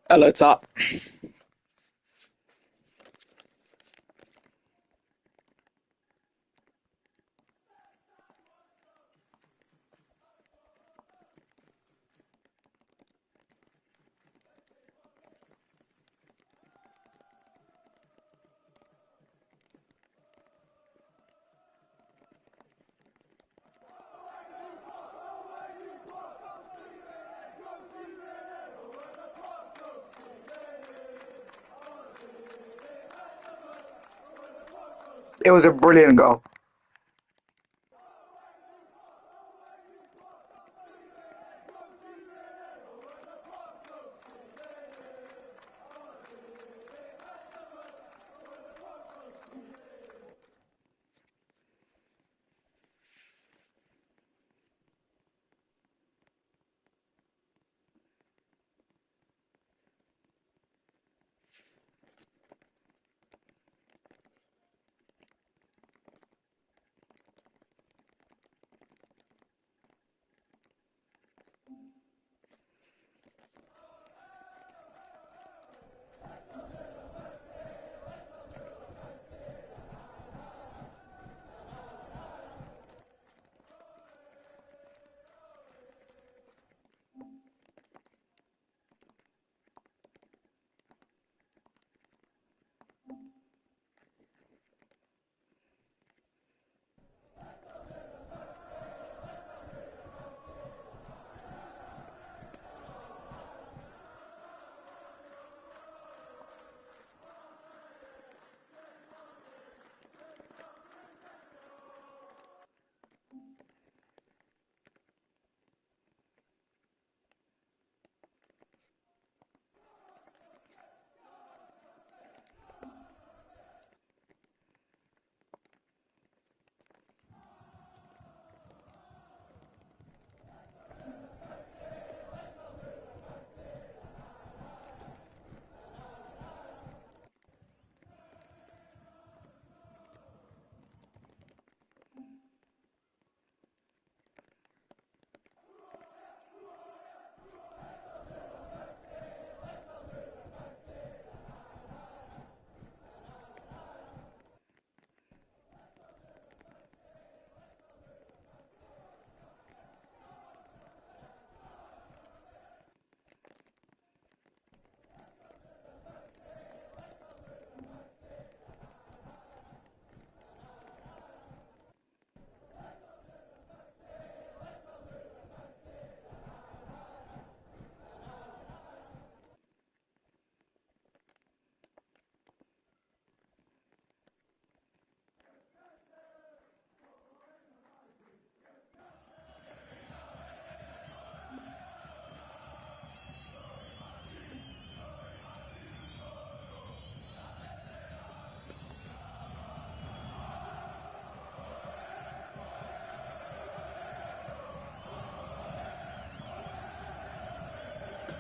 Hello, top. It was a brilliant goal.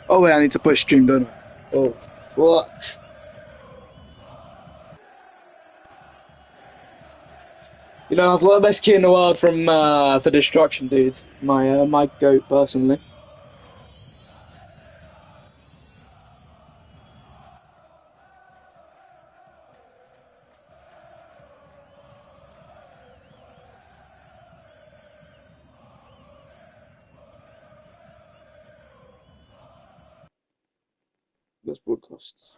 Oh wait, I need to push stream, don't I? Oh, what? You know, I've got the best key in the world from for destruction, dude. My goat personally. Best broadcasts.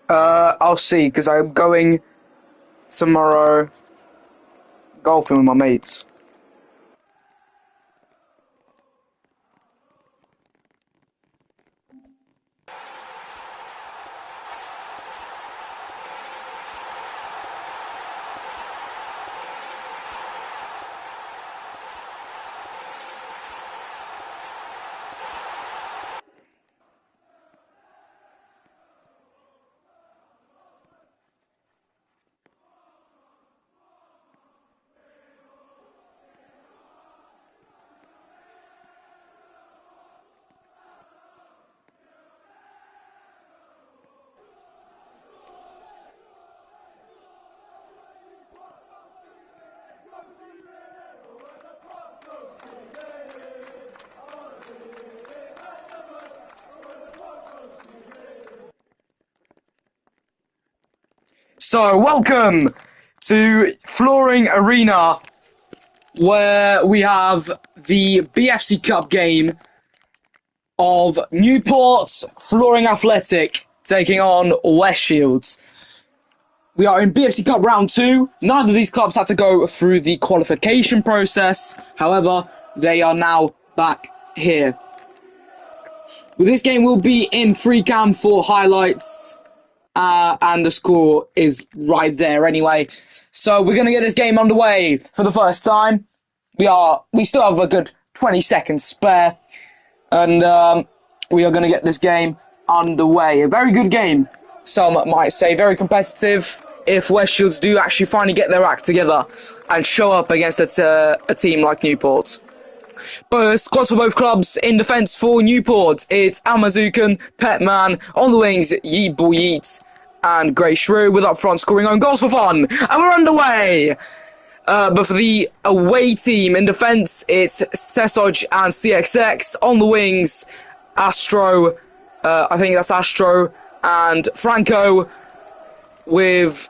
I'll see, because I'm going tomorrow golfing with my mates. So, welcome to Flooring Arena, where we have the BFC Cup game of Newport Flooring Athletic taking on West Shields. We are in BFC Cup round 2. Neither of these clubs had to go through the qualification process. However, they are now back here. With this game, we'll be in free cam for highlights. And the score is right there anyway. So we're going to get this game underway for the first time. We still have a good 20 seconds spare. And we are going to get this game underway. A very good game, some might say. Very competitive if West Shields do actually finally get their act together and show up against a team like Newport. Both squads for both clubs. In defence for Newport, it's Amazukan, Petman. On the wings, Yeet Bull Yeet and Grey Shrew, with up front scoring own goals for fun. And we're underway! But for the away team, in defence, it's Sesoj and CXX. On the wings, Astro, I think that's Astro, and Franco, with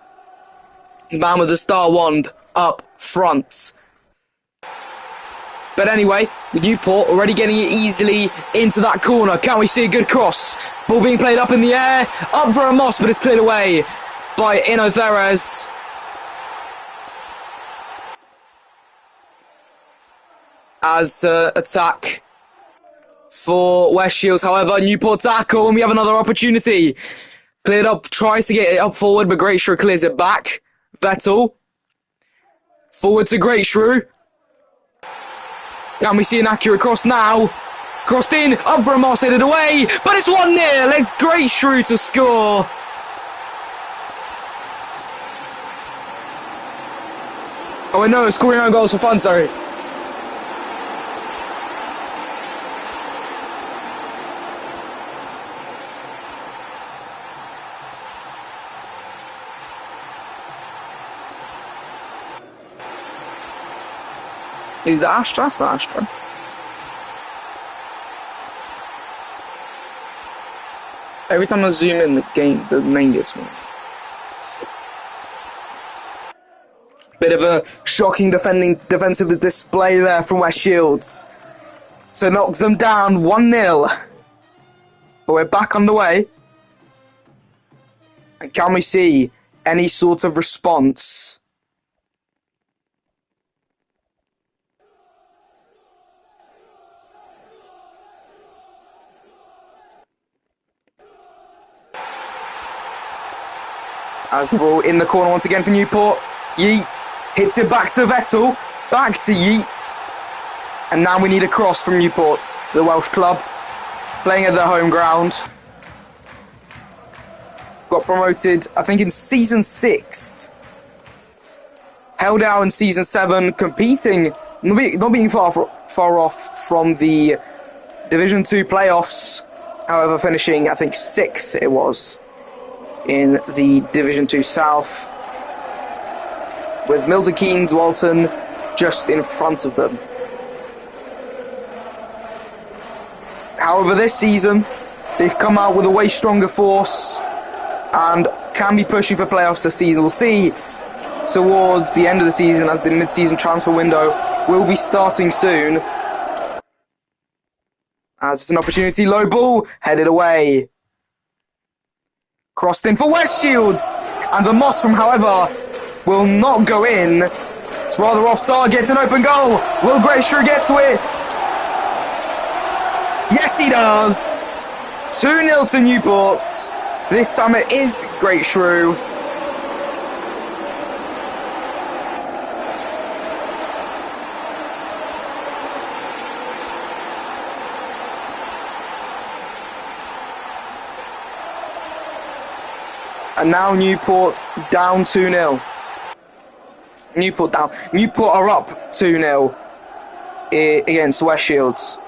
man with the star wand up front. But anyway, Newport already getting it easily into that corner. Can we see a good cross? Ball being played up in the air. Up for a Moss, but it's cleared away by Inotheres. As attack for West Shields. However, Newport tackle, and we have another opportunity. Cleared up, tries to get it up forward, but Great Shrew clears it back. Vettel. Forward to Great Shrew. Can we see an accurate cross now? Crossed in, up for a Moss, headed away, but it's 1-0. It's Great Shrew to score. Oh, no, scoring own goals for fun, sorry. Is that Astra? That's not Astra. Every time I zoom in, the name gets me. Bit of a shocking defensive display there from West Shields to knock them down 1-0. But we're back on the way. And can we see any sort of response? As the ball in the corner once again for Newport. Yeats hits it back to Vettel. Back to Yeats. And now we need a cross from Newport, the Welsh club, playing at their home ground. Got promoted, I think, in Season 6. Held out in Season 7, competing, not being far off from the Division 2 playoffs. However, finishing, I think, 6th it was in the Division 2 South, with Milton Keynes, Walton just in front of them. However, this season, they've come out with a way stronger force and can be pushing for playoffs this season. We'll see towards the end of the season, as the mid-season transfer window will be starting soon. As it's an opportunity, low ball, headed away. Crossed in for West Shields. And the Moss however, will not go in. It's rather off target. It's an open goal. Will Great Shrew get to it? Yes, he does. 2-0 to Newport. This time it is Great Shrew. And now Newport down 2-0. Newport down. Newport are up 2-0 against West Shields.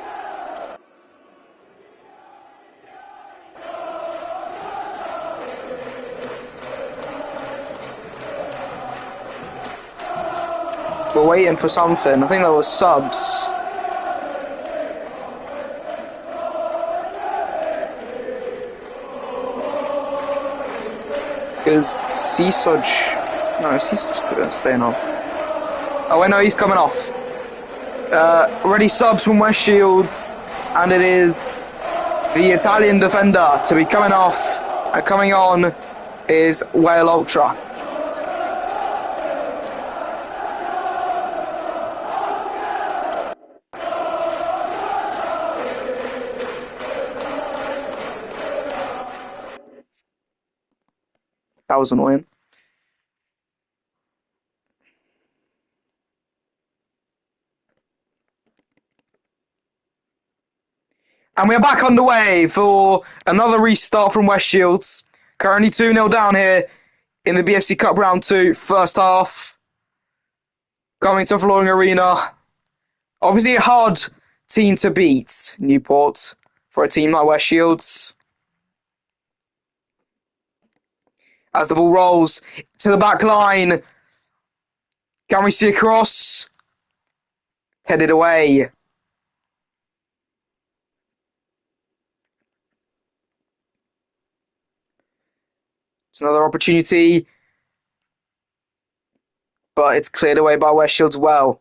We're waiting for something. I think there was subs. Because Seasodge staying on. Oh wait, no, he's coming off. Already subs from West Shields, and it is the Italian defender to be coming off, and coming on is Whale Ultra. That was annoying. And we're back underway for another restart from West Shields. Currently 2-0 down here in the BFC Cup Round 2, first half. Coming to Flooring Arena. Obviously a hard team to beat, Newport, for a team like West Shields. As the ball rolls to the back line. Can we see a cross? Headed away. It's another opportunity. But it's cleared away by West Shields well.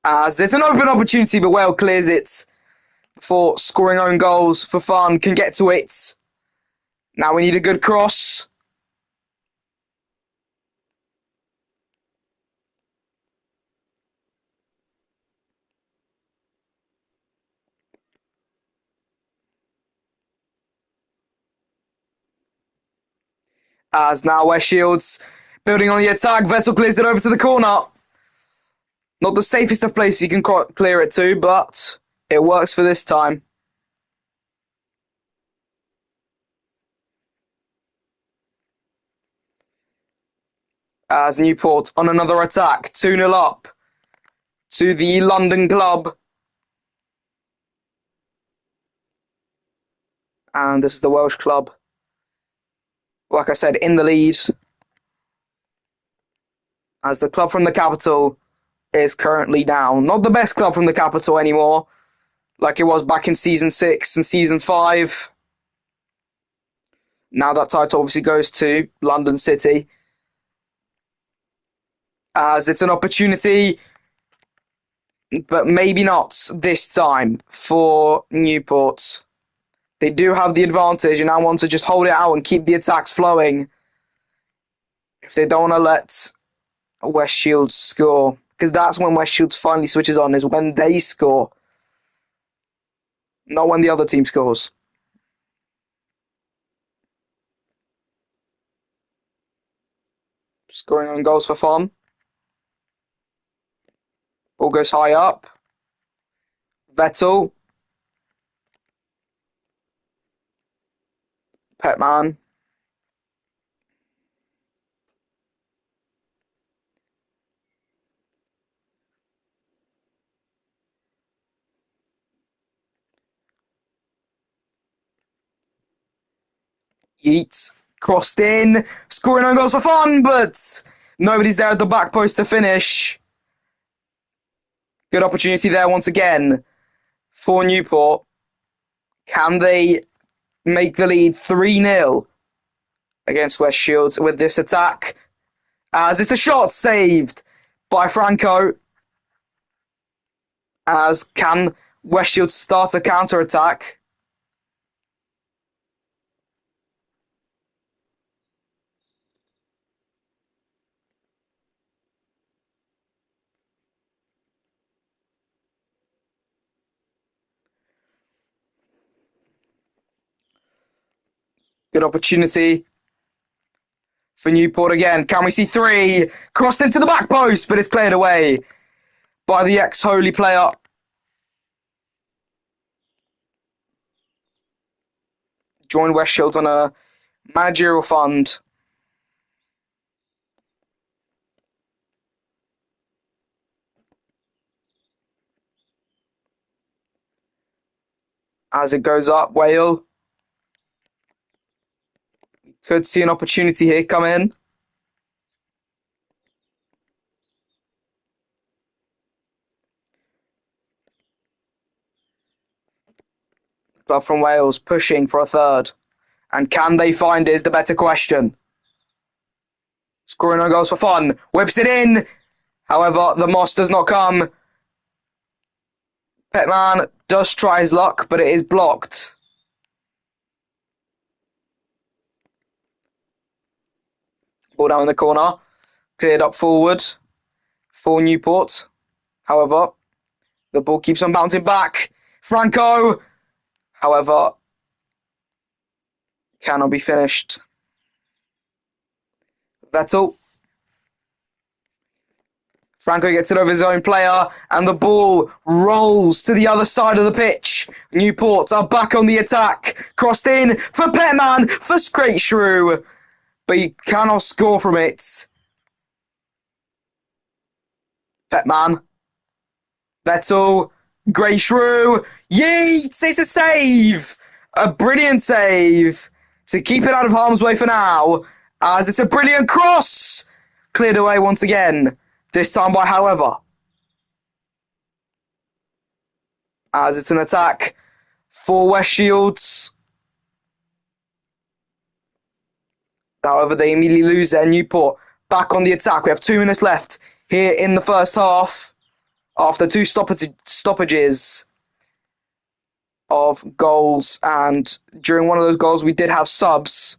As it's an open opportunity, but Well clears it for scoring own goals for fun. Can get to it. Now we need a good cross. As now West Shields building on the attack. Vettel clears it over to the corner. Not the safest of places you can clear it to, but it works for this time. As Newport on another attack. 2-0 up to the London club. And this is the Welsh club. Like I said, in the lead. As the club from the capital is currently down. Not the best club from the capital anymore, like it was back in Season 6 and Season 5. Now that title obviously goes to London City. As it's an opportunity, but maybe not this time for Newport. They do have the advantage and now want to just hold it out and keep the attacks flowing. If they don't want to let West Shields score. Because that's when West Shields finally switches on, is when they score. Not when the other team scores. Scoring on goals for fun. Ball goes high up. Vettel. Petman. Yeats. Crossed in. Scoring on goals for fun, but nobody's there at the back post to finish. Good opportunity there once again for Newport. Can they make the lead 3-0 against West Shields with this attack? As it's a shot saved by Franco. As can West Shields start a counter-attack? Good opportunity for Newport again. Can we see 3? Crossed into the back post, but it's cleared away by the ex-Holy player. Joined West Shields on a managerial fund. As it goes up, Whale. Could see an opportunity here come in. Club from Wales pushing for a third. And can they find it is the better question. Scoring no goals for fun. Whips it in. However, the moss does not come. Petman does try his luck, but it is blocked. Ball down in the corner. Cleared up forward for Newport. However, the ball keeps on bouncing back. Franco, however, cannot be finished. Vettel. Franco gets it over his own player, and the ball rolls to the other side of the pitch. Newport are back on the attack. Crossed in for Petman for Great Shrew, but he cannot score from it. Petman. Vettel. Great Shrew. Yeets! It's a save! A brilliant save to keep it out of harm's way for now, as it's a brilliant cross! Cleared away once again, this time by However. As it's an attack for West Shields. However, they immediately lose their Newport. Back on the attack. We have 2 minutes left here in the first half, after 2 stoppages of goals, and during one of those goals we did have subs.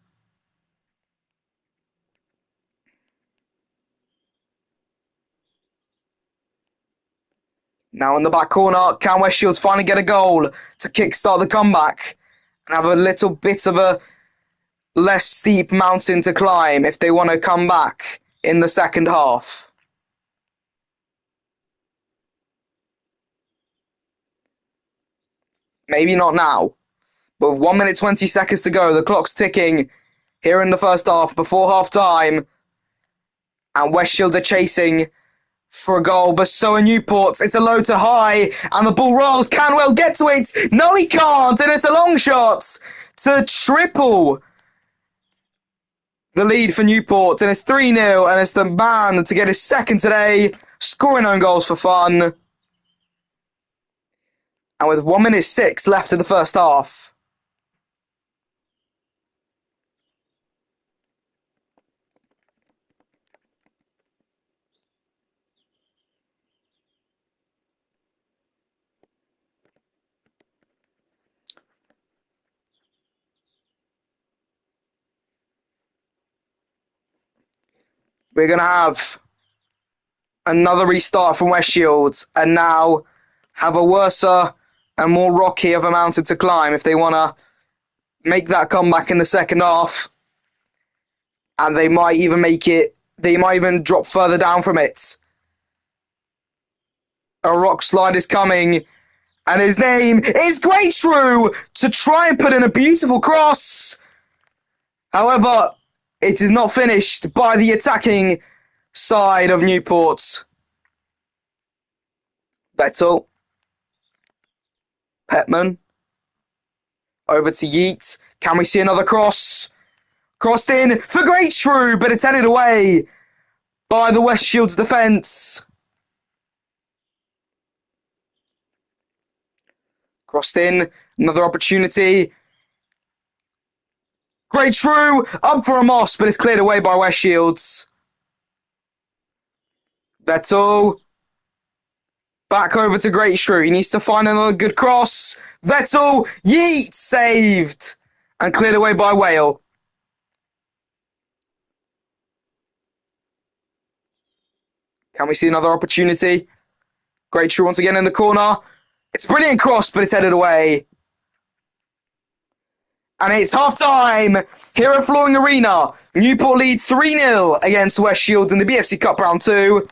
Now in the back corner, can West Shields finally get a goal to kickstart the comeback and have a little bit of a less steep mountain to climb if they want to come back in the second half? Maybe not now. But with 1 minute 20 seconds to go, the clock's ticking here in the first half before half time. And West Shields are chasing for a goal, but so are Newport. It's a low to high, and the ball rolls. Canwell get to it. No, he can't, and it's a long shot to triple the lead for Newport, and it's 3-0, and it's the man to get his second today, scoring own goals for fun. And with 1 minute 6 left in the first half, we're going to have another restart from West Shields, and now have a worse and more rocky of a mountain to climb if they want to make that comeback in the second half. And they might even drop further down from it. A rock slide is coming, and his name is Great Shrew to try and put in a beautiful cross. However, it is not finished by the attacking side of Newport. Vettel. Petman. Over to Yeats. Can we see another cross? Crossed in for Great Shrew, but it's headed away by the West Shields defence. Crossed in. Another opportunity. Great Shrew up for a moss, but it's cleared away by West Shields. Vettel. Back over to Great Shrew. He needs to find another good cross. Vettel. Yeet. Saved. And cleared away by Whale. Can we see another opportunity? Great Shrew once again in the corner. It's a brilliant cross, but it's headed away. And it's half-time here at Flooring Arena. Newport lead 3-0 against West Shields in the BFC Cup Round 2.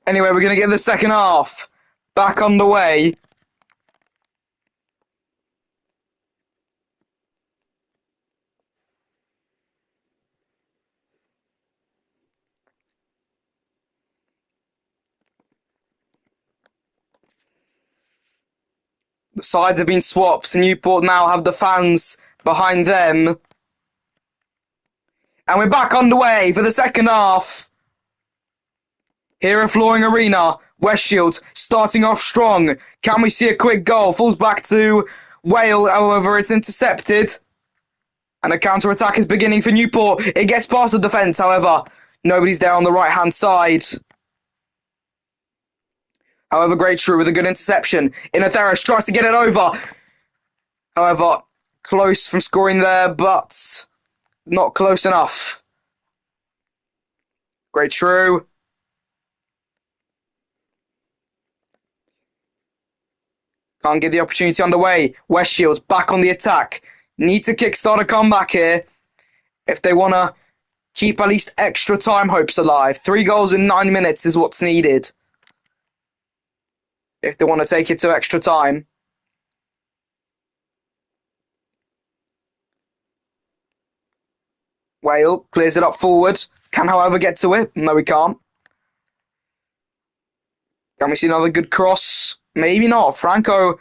Anyway, we're going to get the second half back on the way. The sides have been swapped. Newport now have the fans behind them. And we're back on the way for the second half. Here at Flooring Arena, West Shields starting off strong. Can we see a quick goal? Falls back to Whale, however, it's intercepted. And a counter-attack is beginning for Newport. It gets past the defence, however. Nobody's there on the right-hand side. However, Great Shrew with a good interception. Inatheris tries to get it over. However, close from scoring there, but not close enough. Great Shrew. Can't get the opportunity underway. West Shields back on the attack. Need to kickstart a comeback here if they want to keep at least extra time hopes alive. 3 goals in 9 minutes is what's needed if they want to take it to extra time. Whale clears it up forward. Can, however, get to it. No, we can't. Can we see another good cross? Maybe not. Franco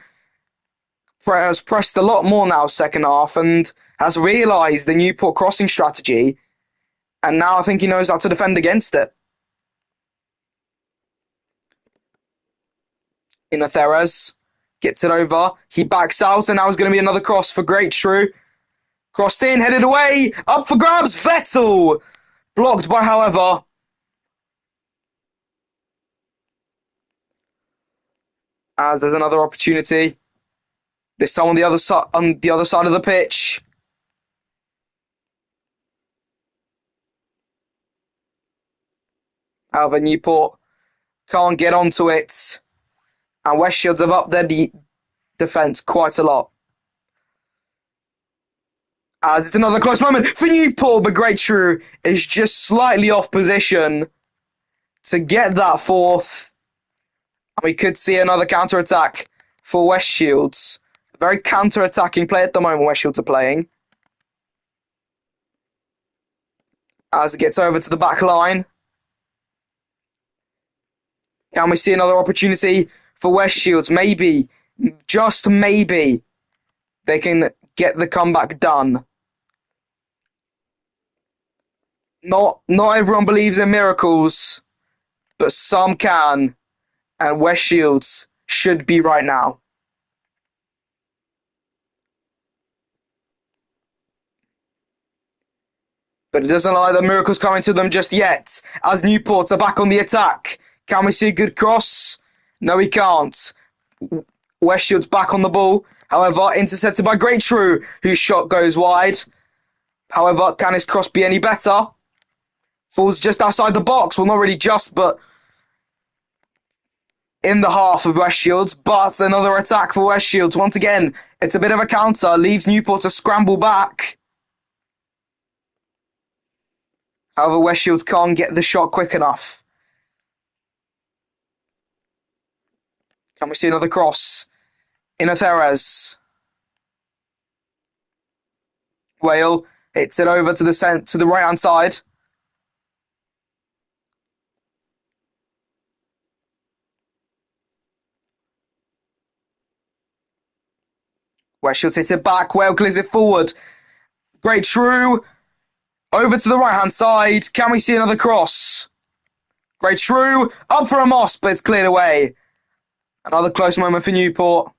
has pressed a lot more now second half, and has realised the Newport crossing strategy, and now I think he knows how to defend against it. Inatheres gets it over. He backs out, and now it's going to be another cross for Great Shrew. Crossed in, headed away, up for grabs. Vettel blocked by, however, as there's another opportunity. This time on the other side of the pitch. However, Newport can't get onto it, and West Shields have upped their defence quite a lot. As it's another close moment for Newport, but Great Shrew is just slightly off position to get that fourth. And we could see another counter-attack for West Shields. A very counter-attacking play at the moment West Shields are playing. As it gets over to the back line. Can we see another opportunity for West Shields? Maybe, just maybe, they can get the comeback done. Not everyone believes in miracles, but some can, and West Shields should be right now. But it doesn't look like the miracle's coming to them just yet, as Newports are back on the attack. Can we see a good cross? No, we can't. West Shields back on the ball. However, intercepted by Great Shrew, whose shot goes wide. However, can his cross be any better? Falls just outside the box. Well, not really just, but in the half of West Shields. But another attack for West Shields. Once again, it's a bit of a counter. Leaves Newport to scramble back. However, West Shields can't get the shot quick enough. Can we see another cross? Inatheres. Whale hits it over to the right-hand side. West Shields hits it back. Whale clears it forward. Great Shrew over to the right-hand side. Can we see another cross? Great Shrew up for a Moss, but it's cleared away. Another close moment for Newport.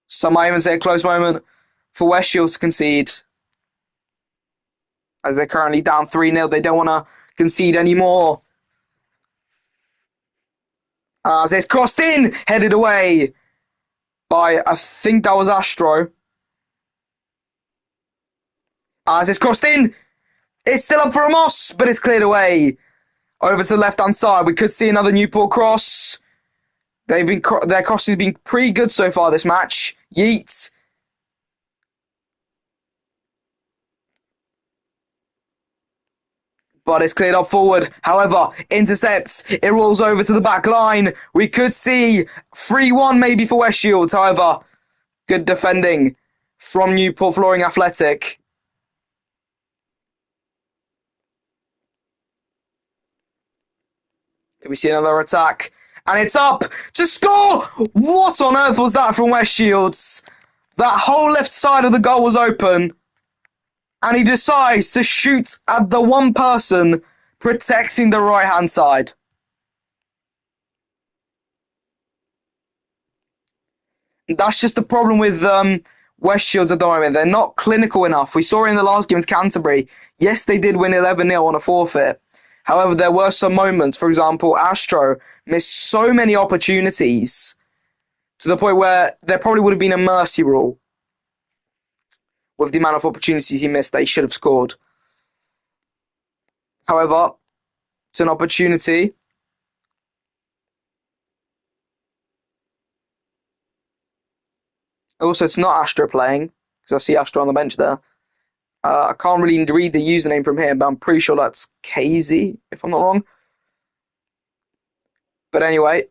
Some might even say a close moment for West Shields to concede. As they're currently down 3-0, they don't want to concede anymore. As it's crossed in, headed away by, I think that was Astro. As it's crossed in, it's still up for a Moss, but it's cleared away. Over to the left-hand side, we could see another Newport cross. Their crossing has been pretty good so far this match. Yeet. But it's cleared up forward. However, intercepts. It rolls over to the back line. We could see 3-1 maybe for West Shields. However, good defending from Newport Flooring Athletic. We see another attack. And it's up to score! What on earth was that from West Shields? That whole left side of the goal was open. And he decides to shoot at the one person protecting the right-hand side. That's just the problem with West Shields at the moment. They're not clinical enough. We saw in the last game against Canterbury. Yes, they did win 11-0 on a forfeit. However, there were some moments. For example, Astro missed so many opportunities to the point where there probably would have been a mercy rule with the amount of opportunities he missed that he should have scored. However, it's an opportunity. Also, it's not Astro playing, because I see Astro on the bench there. I can't really read the username from here, but I'm pretty sure that's KZ, if I'm not wrong. But anyway,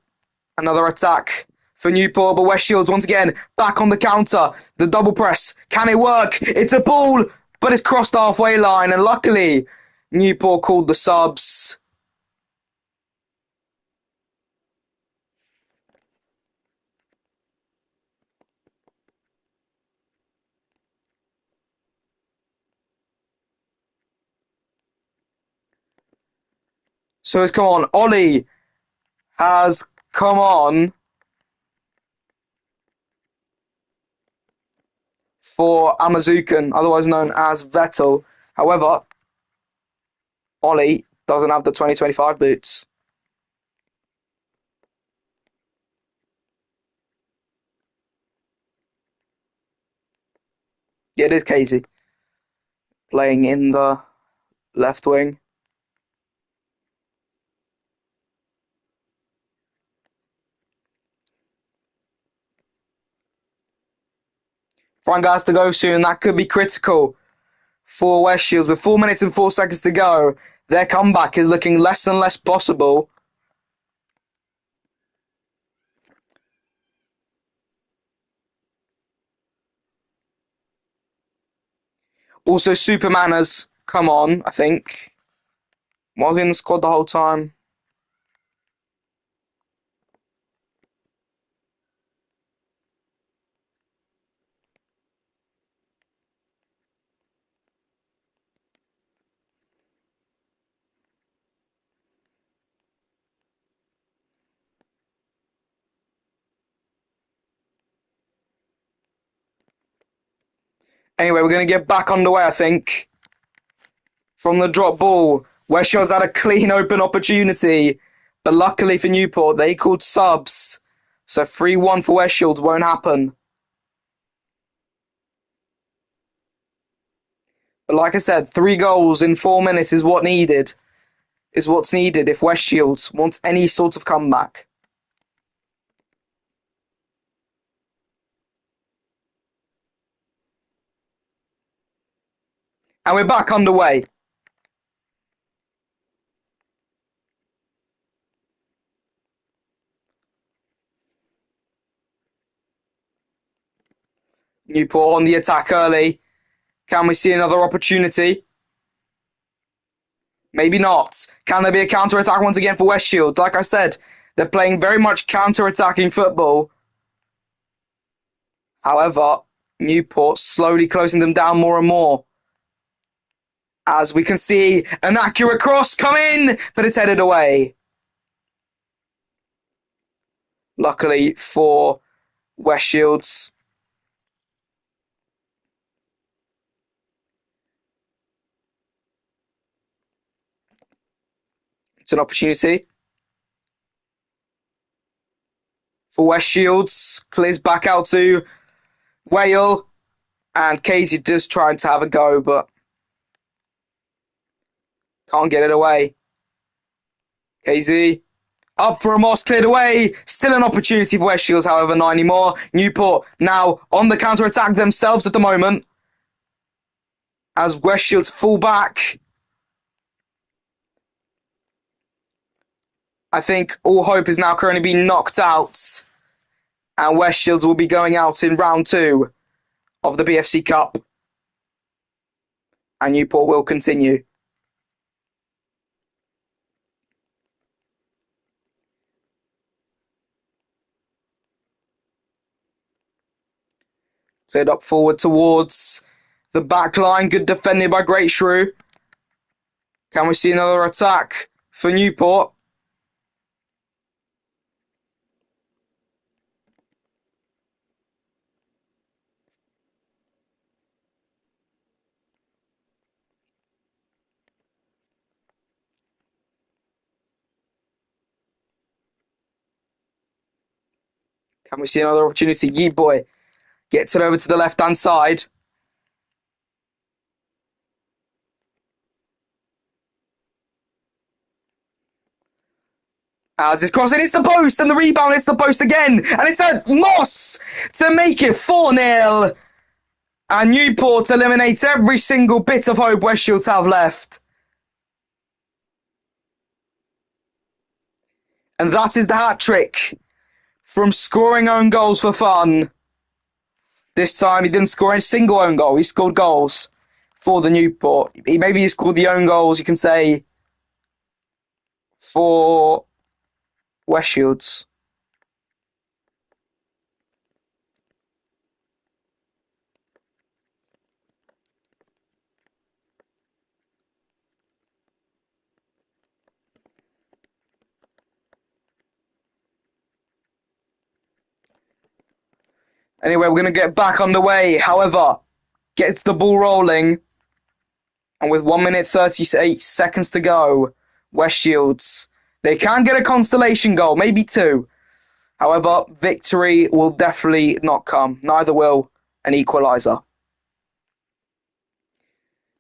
another attack for Newport, but West Shields once again back on the counter. The double press, can it work? It's a ball, but it's crossed the halfway line, and luckily Newport called the subs. So it's come on. Ollie has come on for Amazukan, otherwise known as Vettel. However, Ollie doesn't have the 2025 boots. Yeah, it is Casey playing in the left wing. Frank has to go soon. That could be critical for West Shields. With 4 minutes and 4 seconds to go, their comeback is looking less and less possible. Also, Superman has come on, I think. Was he in the squad the whole time? Anyway, we're going to get back underway, I think. From the drop ball, West Shields had a clean open opportunity, but luckily for Newport, they called subs. So 3-1 for West Shields won't happen. But like I said, 3 goals in 4 minutes is what's needed if West Shields wants any sort of comeback. And we're back underway. Newport on the attack early. Can we see another opportunity? Maybe not. Can there be a counter-attack once again for West Shields? Like I said, they're playing very much counter-attacking football. However, Newport slowly closing them down more and more. As we can see, an accurate cross come in, but it's headed away. Luckily for West Shields. It's an opportunity for West Shields. Clears back out to Whale. And Casey does try to have a go, but can't get it away. Casey up for a Moss, cleared away. Still an opportunity for West Shields, however, not anymore. Newport now on the counter-attack themselves at the moment. As West Shields fall back. I think all hope is now currently being knocked out. And West Shields will be going out in round 2 of the BFC Cup. And Newport will continue. Cleared up forward towards the back line. Good defended by Great Shrew. Can we see another attack for Newport? Can we see another opportunity? Yeet boy gets it over to the left-hand side. As it's crossed, it's the post, and the rebound, it's the post again, and it's a Moss to make it 4-0. And Newport eliminates every single bit of hope West Shields have left. And that is the hat-trick from scoring own goals for fun. This time he didn't score a single own goal, he scored goals for the Newport. Maybe he scored the own goals, you can say, for West Shields. Anyway, we're going to get back underway. However, gets the ball rolling. And with 1 minute 38 seconds to go, West Shields, they can get a consolation goal, maybe two. However, victory will definitely not come. Neither will an equaliser.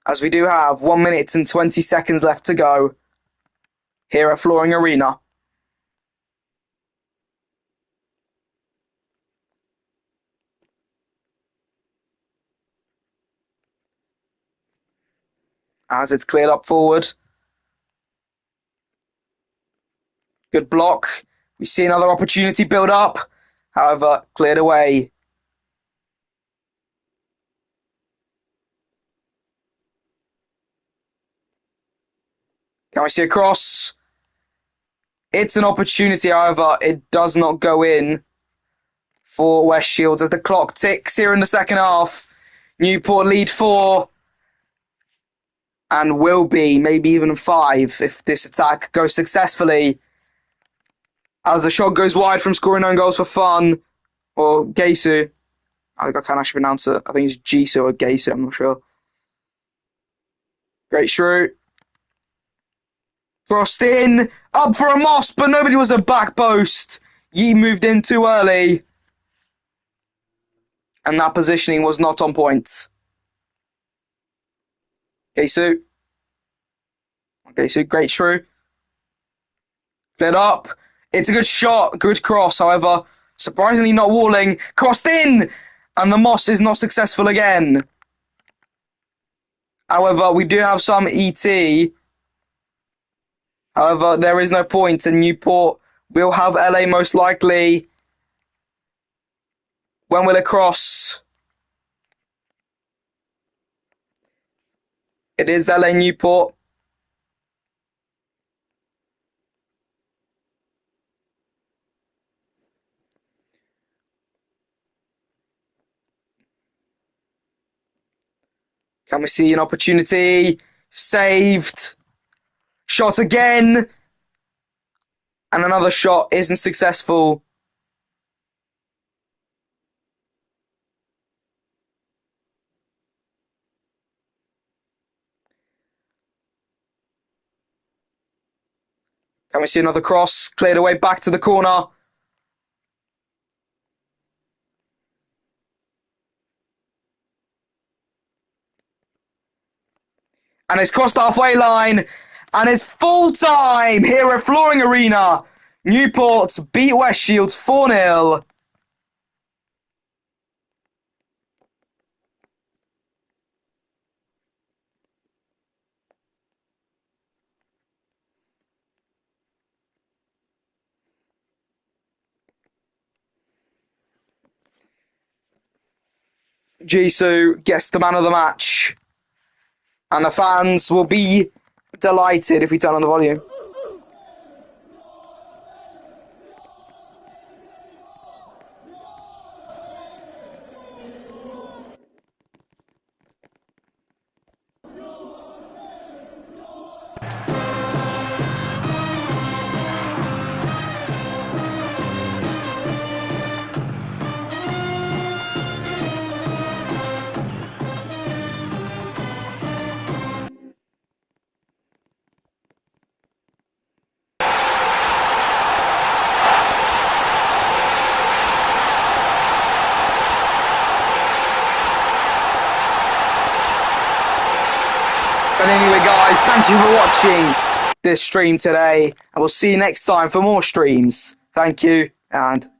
As we do have 1 minute and 20 seconds left to go here at Flooring Arena. As it's cleared up forward. Good block. We see another opportunity build up. However, cleared away. Can we see a cross? It's an opportunity, however, it does not go in for West Shields as the clock ticks here in the second half. Newport lead 4 and will be maybe even 5 if this attack goes successfully. As the shot goes wide from scoring own goals for fun, or Geisu. I can't actually pronounce it. I think it's Jisoo or Geisu, I'm not sure. Great shrew. Crossed in, up for a Moss, but nobody was a back post. Yi moved in too early. And that positioning was not on point. Geisu. Geisu, great shrew. Cleared up. It's a good shot, good cross, however, surprisingly not walling. Crossed in! And the Moss is not successful again. However, we do have some ET. However, there is no point, and Newport will have LA most likely. When will it cross? It is LA Newport. Can we see an opportunity? Saved. Shot again. And another shot isn't successful. Can we see another cross? Cleared away back to the corner. And it's crossed the halfway line. And it's full time here at Flooring Arena. Newport beat West Shields 4-0. Jisoo gets the man of the match. And the fans will be delighted if we turn on the volume. But anyway, guys, thank you for watching this stream today. And we'll see you next time for more streams. Thank you, and